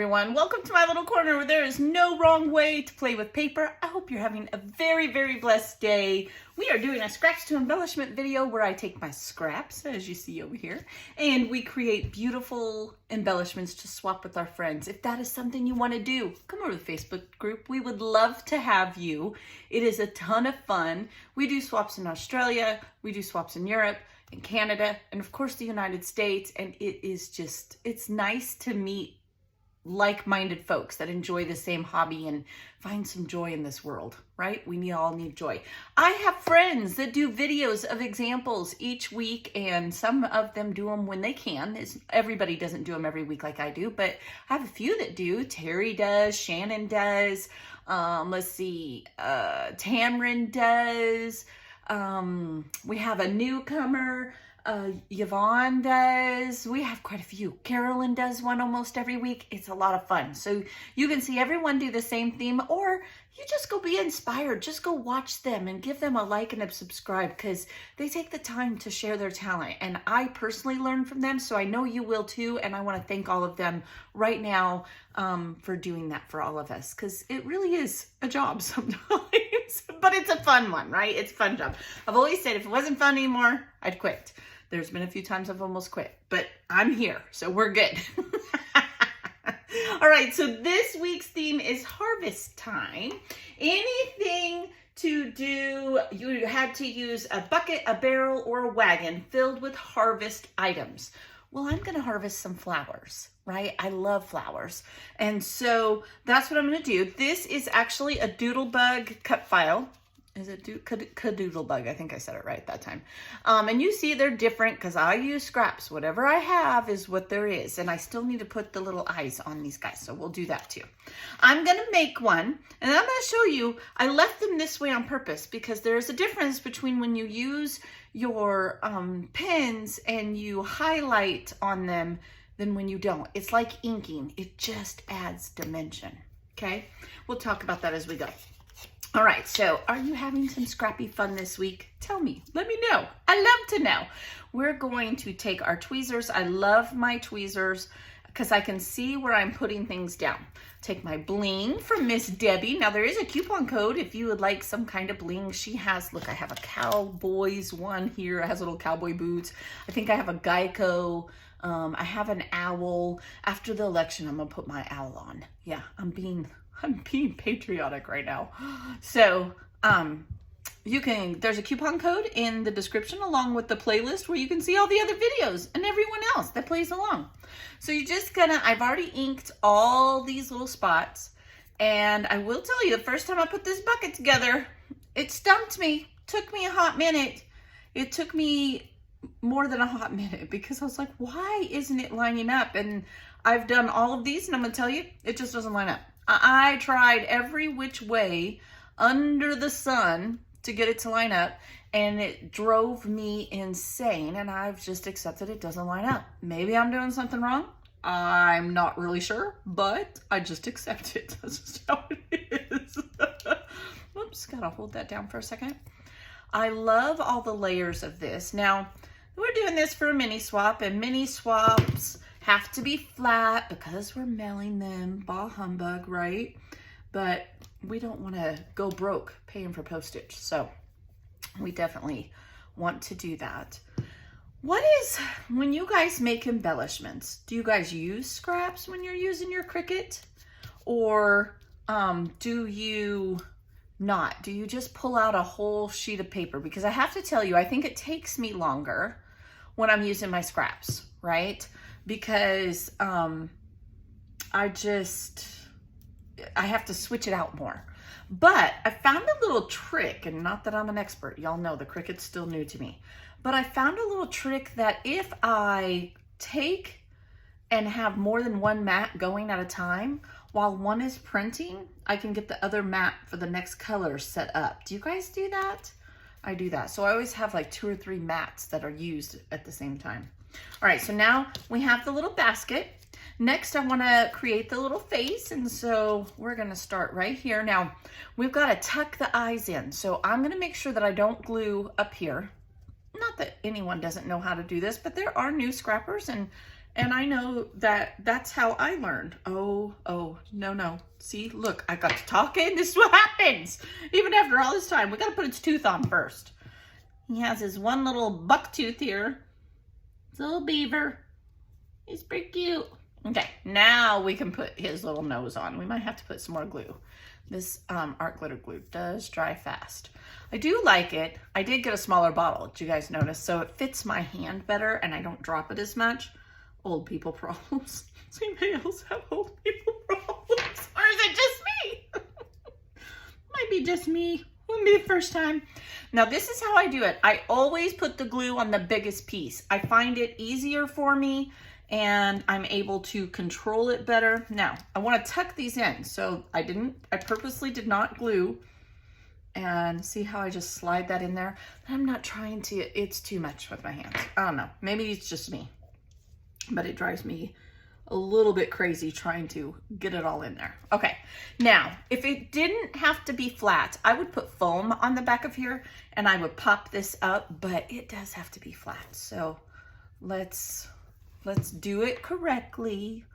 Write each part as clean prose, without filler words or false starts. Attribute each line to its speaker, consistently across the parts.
Speaker 1: everyone. Welcome to my little corner where there is no wrong way to play with paper. I hope you're having a very, very blessed day. We are doing a scraps to embellishment video where I take my scraps, as you see over here, and we create beautiful embellishments to swap with our friends. If that is something you want to do, come over to the Facebook group. We would love to have you. It is a ton of fun. We do swaps in Australia. We do swaps in Europe, in Canada, and of course the United States. And it is just, it's nice to meet like-minded folks that enjoy the same hobby and find some joy in this world, right? We all need joy. I have friends that do videos of examples each week, and some of them do them when they can. Everybody doesn't do them every week like I do, but I have a few that do. Terry does, Shannon does, let's see, Tamron does. We have a newcomer, Yvonne does. We have quite a few. Carolyn does one almost every week. It's a lot of fun. So you can see everyone do the same theme, or you just go be inspired. Just go watch them and give them a like and a subscribe, because they take the time to share their talent. And I personally learn from them, so I know you will too. And I want to thank all of them right now for doing that for all of us, because it really is a job sometimes, but it's a fun one, right? It's a fun job. I've always said if it wasn't fun anymore, I'd quit. There's been a few times I've almost quit, but I'm here, so we're good. All right, so this week's theme is harvest time. Anything to do, you had to use a bucket, a barrel, or a wagon filled with harvest items. Well, I'm going to harvest some flowers, right? I love flowers. And so that's what I'm going to do. This is actually a Doodlebug cut file. Is it Doodlebug? I think I said it right that time. And you see they're different because I use scraps. Whatever I have is what there is. And I still need to put the little eyes on these guys. So we'll do that too. I'm going to make one. And I'm going to show you, I left them this way on purpose because there is a difference between when you use your pens and you highlight on them than when you don't. It's like inking. It just adds dimension. Okay? We'll talk about that as we go. All right, so are you having some scrappy fun this week? Tell me, let me know. I love to know. We're going to take our tweezers. I love my tweezers because I can see where I'm putting things down. Take my bling from Miss Debbie. Now there is a coupon code if you would like some kind of bling. She has, look, I have a Cowboys one here. It has little cowboy boots. I think I have a Geico. I have an owl. After the election, I'm gonna put my owl on. Yeah, I'm being patriotic right now. So, there's a coupon code in the description along with the playlist where you can see all the other videos and everyone else that plays along. So you're just I've already inked all these little spots. And I will tell you, the first time I put this bucket together, it stumped me. Took me a hot minute. It took me more than a hot minute because I was like, why isn't it lining up? And I've done all of these and I'm gonna tell you, it just doesn't line up. I tried every which way under the sun to get it to line up, and it drove me insane, and I've just accepted it doesn't line up. Maybe I'm doing something wrong. I'm not really sure, but I just accept it. That's just how it is. Whoops, gotta hold that down for a second. I love all the layers of this. Now, we're doing this for a mini swap, and mini swaps have to be flat because we're mailing them. Bah humbug, right? But we don't want to go broke paying for postage. So we definitely want to do that. When you guys make embellishments, do you guys use scraps when you're using your Cricut? Or do you not? Do you just pull out a whole sheet of paper? Because I have to tell you, I think it takes me longer when I'm using my scraps, right? Because I have to switch it out more. But I found a little trick, and not that I'm an expert. Y'all know the Cricut's still new to me. But I found a little trick that if I take and have more than one mat going at a time, while one is printing, I can get the other mat for the next color set up. Do you guys do that? I do that. So I always have like 2 or 3 mats that are used at the same time. All right, so now we have the little basket. Next, I want to create the little face, and so we're going to start right here. Now, we've got to tuck the eyes in, so I'm going to make sure that I don't glue up here. Not that anyone doesn't know how to do this, but there are new scrappers, and And I know that that's how I learned. Oh, no. See, look, I got to talking. This is what happens. Even after all this time, we got to put its tooth on first. He has his one little buck tooth here. It's a little beaver. He's pretty cute. Okay, now we can put his little nose on. We might have to put some more glue. This art glitter glue does dry fast. I do like it. I did get a smaller bottle, did you guys notice? So it fits my hand better and I don't drop it as much. Old people problems. Does anybody else have old people problems? Or is it just me? Might be just me. Wouldn't be the first time. Now this is how I do it. I always put the glue on the biggest piece. I find it easier for me and I'm able to control it better. Now, I want to tuck these in. So I purposely did not glue. And see how I just slide that in there? I'm not trying to, it's too much with my hands. I don't know, maybe it's just me. But it drives me a little bit crazy trying to get it all in there. Okay, now, if it didn't have to be flat, I would put foam on the back of here and I would pop this up, but it does have to be flat. So let's do it correctly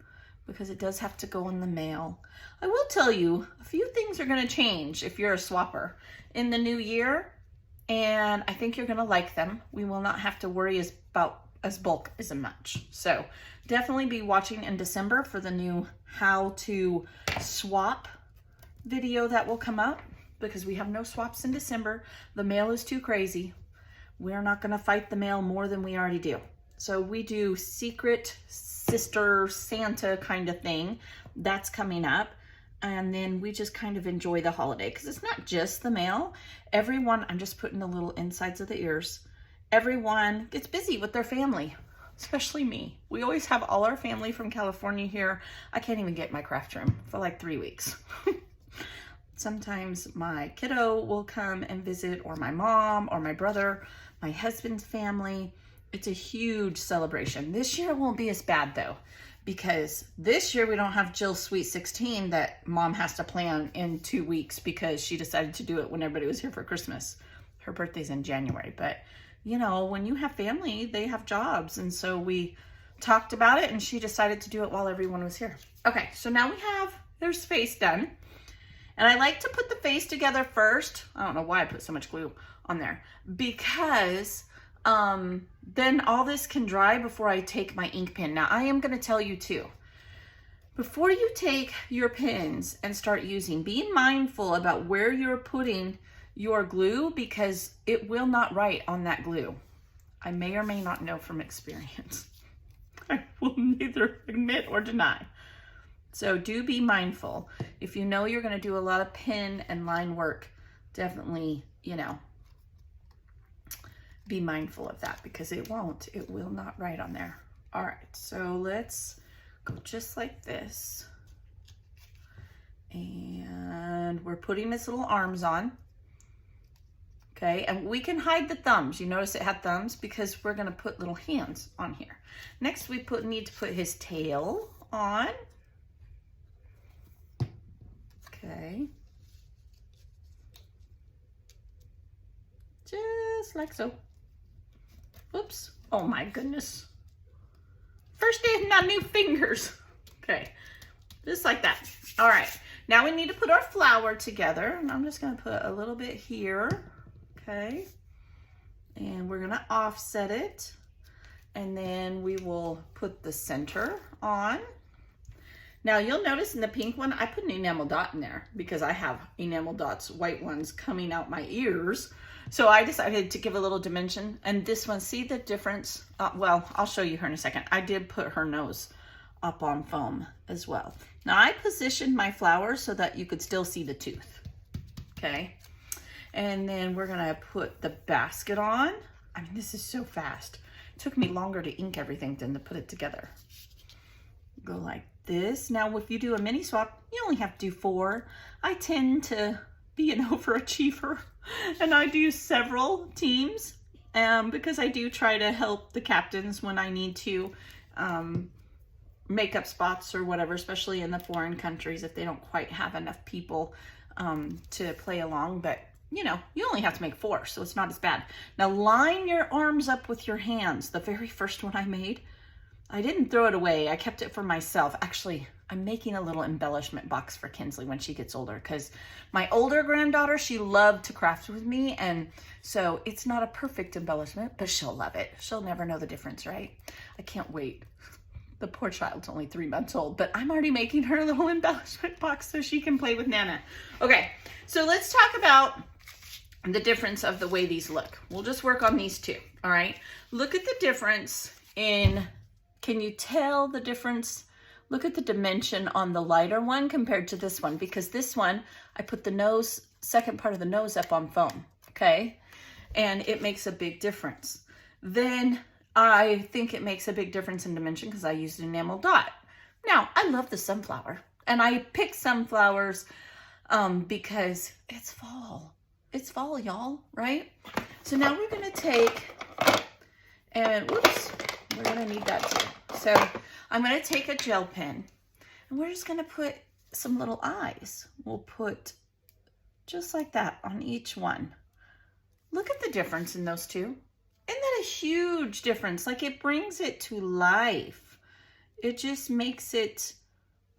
Speaker 1: because it does have to go in the mail. I will tell you, a few things are gonna change if you're a swapper in the new year, and I think you're gonna like them. We will not have to worry about bulk as much. So definitely be watching in December for the new how to swap video that will come up because we have no swaps in December. The mail is too crazy. We're not gonna fight the mail more than we already do. So we do secret sister Santa kind of thing. That's coming up. And then we just kind of enjoy the holiday because it's not just the mail. Everyone, I'm just putting the little insides of the ears. Everyone gets busy with their family, especially me. We always have all our family from California here. I can't even get my craft room for like 3 weeks. Sometimes my kiddo will come and visit, or my mom, or my brother, my husband's family. It's a huge celebration. This year won't be as bad though, because this year we don't have Jill's Sweet 16 that mom has to plan in 2 weeks because she decided to do it when everybody was here for Christmas. Her birthday's in January, but you know, when you have family, they have jobs. And so we talked about it and she decided to do it while everyone was here. Okay, so now we have there's face done. And I like to put the face together first. I don't know why I put so much glue on there, because then all this can dry before I take my ink pen. Now I am going to tell you too, before you take your pens and start using, be mindful about where you're putting your glue because it will not write on that glue. I may or may not know from experience. I will neither admit or deny. So do be mindful. If you know you're going to do a lot of pen and line work, definitely, you know, be mindful of that because it will not write on there. All right, so let's go just like this. And we're putting his little arms on. Okay, and we can hide the thumbs. You notice it had thumbs because we're gonna put little hands on here. Next, we need to put his tail on. Okay. Just like so. Oops. Oh my goodness. First day of my new fingers. Okay. Just like that. All right. Now we need to put our flower together. And I'm just going to put a little bit here. Okay. And we're going to offset it. And then we will put the center on. Now you'll notice in the pink one, I put an enamel dot in there because I have enamel dots, white ones coming out my ears. So I decided to give a little dimension. And this one, see the difference? Well, I'll show you her in a second. I did put her nose up on foam as well. Now I positioned my flower so that you could still see the tooth. Okay. And then we're gonna put the basket on. I mean, this is so fast. It took me longer to ink everything than to put it together. Go like this. Now, if you do a mini swap, you only have to do 4. I tend to be an overachiever and I do several teams because I do try to help the captains when I need to make up spots or whatever, especially in the foreign countries if they don't quite have enough people to play along. But you know, you only have to make 4, so it's not as bad. Now line your arms up with your hands. The very first one I made, I didn't throw it away. I kept it for myself. Actually, I'm making a little embellishment box for Kinsley when she gets older, because my older granddaughter, she loved to craft with me, and so it's not a perfect embellishment, but she'll love it. She'll never know the difference, right? I can't wait. The poor child's only 3 months old, but I'm already making her a little embellishment box so she can play with Nana. Okay, so let's talk about the difference of the way these look. We'll just work on these two, all right? Look at the difference in, can you tell the difference? Look at the dimension on the lighter one compared to this one, because this one, I put the nose, second part of the nose up on foam, okay? And it makes a big difference. Then I think it makes a big difference in dimension because I used an enamel dot. Now, I love the sunflower, and I pick sunflowers because it's fall. It's fall, y'all, right? So now we're gonna take, and whoops, we're gonna need that too. So I'm gonna take a gel pen, and we're just gonna put some little eyes. We'll put just like that on each one. Look at the difference in those two. Isn't that a huge difference? Like, it brings it to life. It just makes it,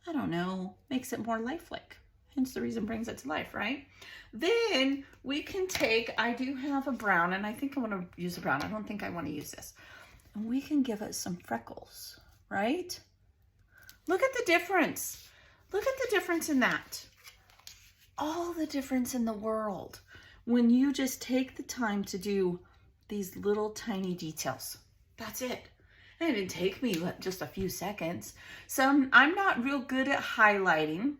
Speaker 1: I don't know, makes it more lifelike. Hence the reason brings it to life, right? Then we can take, I do have a brown, and I think I want to use a brown. I don't think I want to use this. And we can give it some freckles, right? Look at the difference. Look at the difference in that. All the difference in the world when you just take the time to do these little tiny details. That's it. And it didn't take me just a few seconds. I'm not real good at highlighting,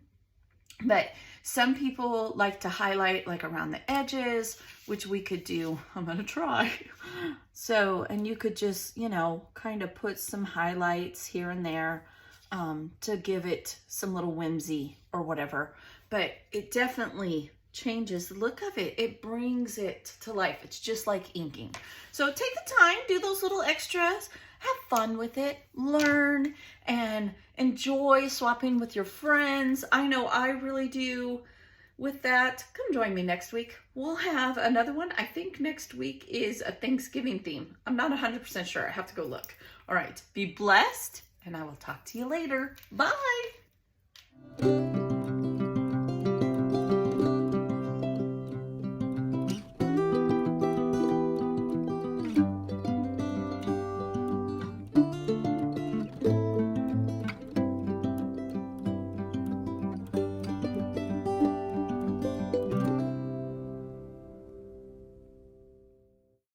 Speaker 1: but some people like to highlight like around the edges, which we could do. I'm gonna try. So, and you could just, you know, kind of put some highlights here and there to give it some little whimsy or whatever. But it definitely changes the look of it. It brings it to life. It's just like inking. So take the time, do those little extras, have fun with it, learn, and enjoy swapping with your friends. I know I really do. With that, come join me next week. We'll have another one. I think next week is a Thanksgiving theme. I'm not 100% sure. I have to go look. All right, be blessed, and I will talk to you later. Bye.